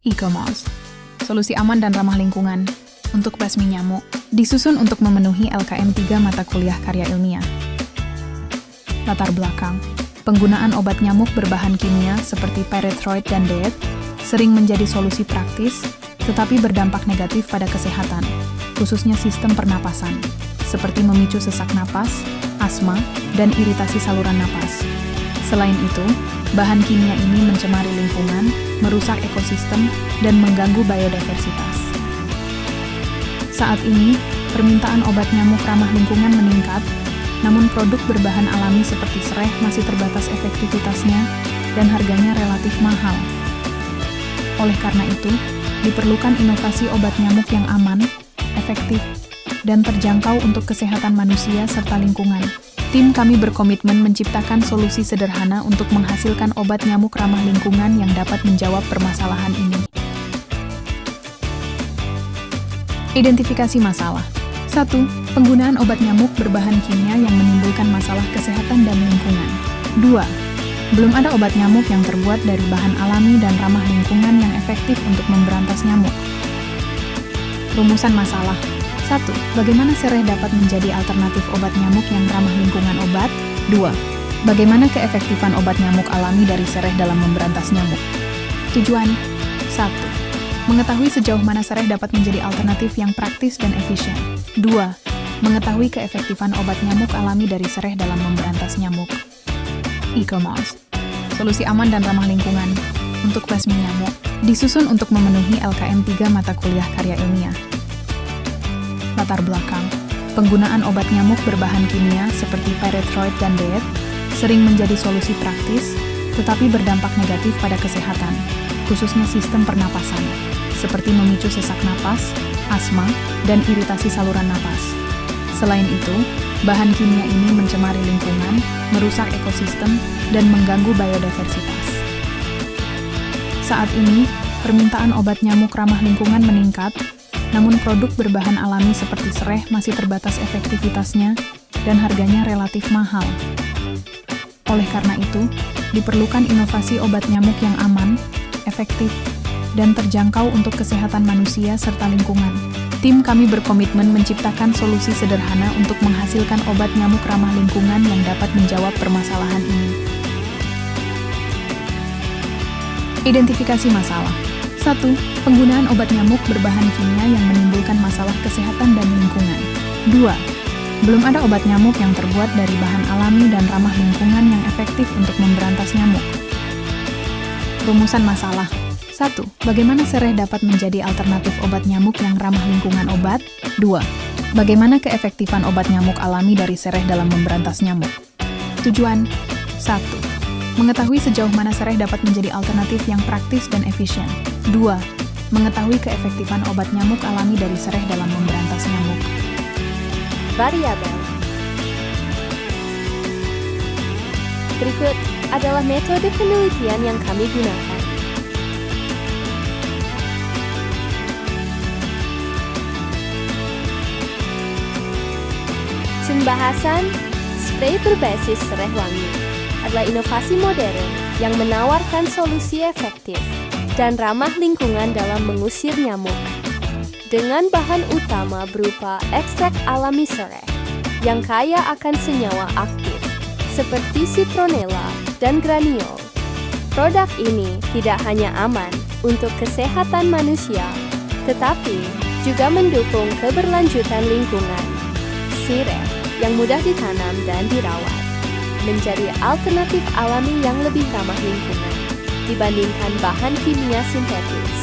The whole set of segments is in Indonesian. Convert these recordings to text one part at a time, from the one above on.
E-commerce, solusi aman dan ramah lingkungan untuk basmi nyamuk, disusun untuk memenuhi LKM 3 mata kuliah karya ilmiah. Latar belakang, penggunaan obat nyamuk berbahan kimia seperti pyrethroid dan DEET sering menjadi solusi praktis, tetapi berdampak negatif pada kesehatan, khususnya sistem pernapasan, seperti memicu sesak napas, asma, dan iritasi saluran napas. Selain itu, bahan kimia ini mencemari lingkungan, merusak ekosistem, dan mengganggu biodiversitas. Saat ini, permintaan obat nyamuk ramah lingkungan meningkat, namun produk berbahan alami seperti sereh masih terbatas efektivitasnya dan harganya relatif mahal. Oleh karena itu, diperlukan inovasi obat nyamuk yang aman, efektif, dan terjangkau untuk kesehatan manusia serta lingkungan. Tim kami berkomitmen menciptakan solusi sederhana untuk menghasilkan obat nyamuk ramah lingkungan yang dapat menjawab permasalahan ini. Identifikasi masalah. 1. Penggunaan obat nyamuk berbahan kimia yang menimbulkan masalah kesehatan dan lingkungan. 2. Belum ada obat nyamuk yang terbuat dari bahan alami dan ramah lingkungan yang efektif untuk memberantas nyamuk. Rumusan masalah. 1. Bagaimana sereh dapat menjadi alternatif obat nyamuk yang ramah lingkungan obat? 2. Bagaimana keefektifan obat nyamuk alami dari sereh dalam memberantas nyamuk? Tujuan. 1. Mengetahui sejauh mana sereh dapat menjadi alternatif yang praktis dan efisien. 2. Mengetahui keefektifan obat nyamuk alami dari sereh dalam memberantas nyamuk. E-commerce, solusi aman dan ramah lingkungan untuk basmi nyamuk, disusun untuk memenuhi LKM 3 mata kuliah karya ilmiah. Latar belakang, penggunaan obat nyamuk berbahan kimia seperti pyrethroid dan DEET sering menjadi solusi praktis, tetapi berdampak negatif pada kesehatan, khususnya sistem pernapasan, seperti memicu sesak napas, asma, dan iritasi saluran napas. Selain itu, bahan kimia ini mencemari lingkungan, merusak ekosistem, dan mengganggu biodiversitas. Saat ini, permintaan obat nyamuk ramah lingkungan meningkat, namun produk berbahan alami seperti sereh masih terbatas efektivitasnya dan harganya relatif mahal. Oleh karena itu, diperlukan inovasi obat nyamuk yang aman, efektif, dan terjangkau untuk kesehatan manusia serta lingkungan. Tim kami berkomitmen menciptakan solusi sederhana untuk menghasilkan obat nyamuk ramah lingkungan yang dapat menjawab permasalahan ini. Identifikasi masalah. 1. Penggunaan obat nyamuk berbahan kimia yang menimbulkan masalah kesehatan dan lingkungan. 2. Belum ada obat nyamuk yang terbuat dari bahan alami dan ramah lingkungan yang efektif untuk memberantas nyamuk. Rumusan masalah. 1. Bagaimana sereh dapat menjadi alternatif obat nyamuk yang ramah lingkungan obat? 2. Bagaimana keefektifan obat nyamuk alami dari sereh dalam memberantas nyamuk? Tujuan. 1. Mengetahui sejauh mana sereh dapat menjadi alternatif yang praktis dan efisien. 2. Mengetahui keefektifan obat nyamuk alami dari sereh dalam memberantas nyamuk. Variabel. Berikut adalah metode penelitian yang kami gunakan. Pembahasan spray berbasis sereh wangi adalah inovasi modern yang menawarkan solusi efektif dan ramah lingkungan dalam mengusir nyamuk. Dengan bahan utama berupa ekstrak alami sereh yang kaya akan senyawa aktif seperti citronella dan graniol. Produk ini tidak hanya aman untuk kesehatan manusia, tetapi juga mendukung keberlanjutan lingkungan. Sireh yang mudah ditanam dan dirawat menjadi alternatif alami yang lebih ramah lingkungan dibandingkan bahan kimia sintetis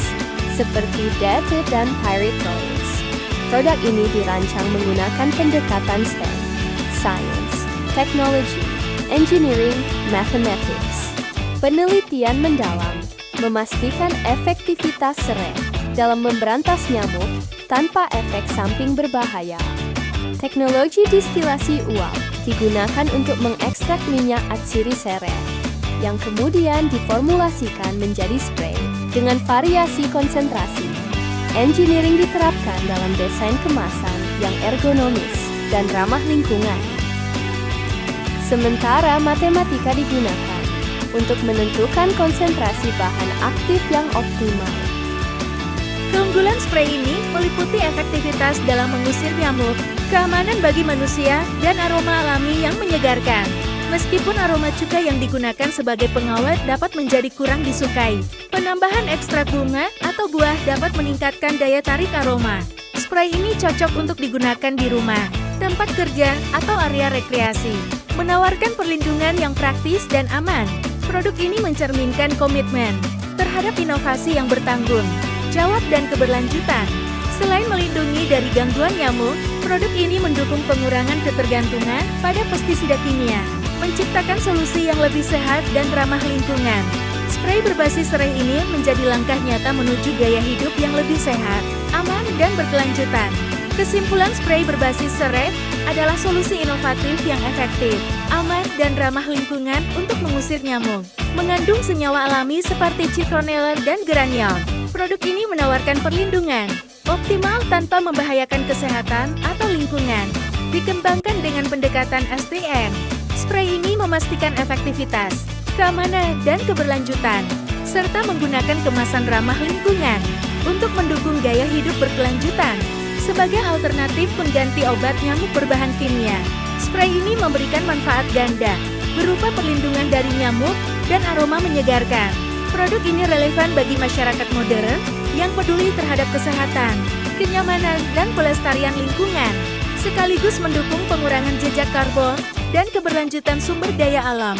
seperti DEET dan pyrethroids. Produk ini dirancang menggunakan pendekatan STEM, Science, Technology, Engineering, Mathematics. Penelitian mendalam memastikan efektivitas sereh dalam memberantas nyamuk tanpa efek samping berbahaya. Teknologi distilasi uap digunakan untuk mengekstrak minyak atsiri sereh yang kemudian diformulasikan menjadi spray dengan variasi konsentrasi. Engineering diterapkan dalam desain kemasan yang ergonomis dan ramah lingkungan. Sementara matematika digunakan untuk menentukan konsentrasi bahan aktif yang optimal Keunggulan spray ini meliputi efektivitas dalam mengusir nyamuk, keamanan bagi manusia, dan aroma alami yang menyegarkan. Meskipun aroma cuka yang digunakan sebagai pengawet dapat menjadi kurang disukai, penambahan ekstrak bunga atau buah dapat meningkatkan daya tarik aroma. Spray ini cocok untuk digunakan di rumah, tempat kerja, atau area rekreasi, menawarkan perlindungan yang praktis dan aman. Produk ini mencerminkan komitmen terhadap inovasi yang bertanggung jawab dan keberlanjutan. Selain melindungi dari gangguan nyamuk, produk ini mendukung pengurangan ketergantungan pada pestisida kimia, menciptakan solusi yang lebih sehat dan ramah lingkungan. Spray berbasis serai ini menjadi langkah nyata menuju gaya hidup yang lebih sehat, aman, dan berkelanjutan. Kesimpulan, spray berbasis serai adalah solusi inovatif yang efektif, aman, dan ramah lingkungan untuk mengusir nyamuk. Mengandung senyawa alami seperti citronella dan geraniol. Produk ini menawarkan perlindungan optimal tanpa membahayakan kesehatan atau lingkungan. Dikembangkan dengan pendekatan STM. Spray ini memastikan efektivitas, keamanan, dan keberlanjutan, serta menggunakan kemasan ramah lingkungan untuk mendukung gaya hidup berkelanjutan. Sebagai alternatif pengganti obat nyamuk berbahan kimia, spray ini memberikan manfaat ganda, berupa perlindungan dari nyamuk dan aroma menyegarkan. Produk ini relevan bagi masyarakat modern yang peduli terhadap kesehatan, kenyamanan, dan pelestarian lingkungan, sekaligus mendukung pengurangan jejak karbon dan keberlanjutan sumber daya alam.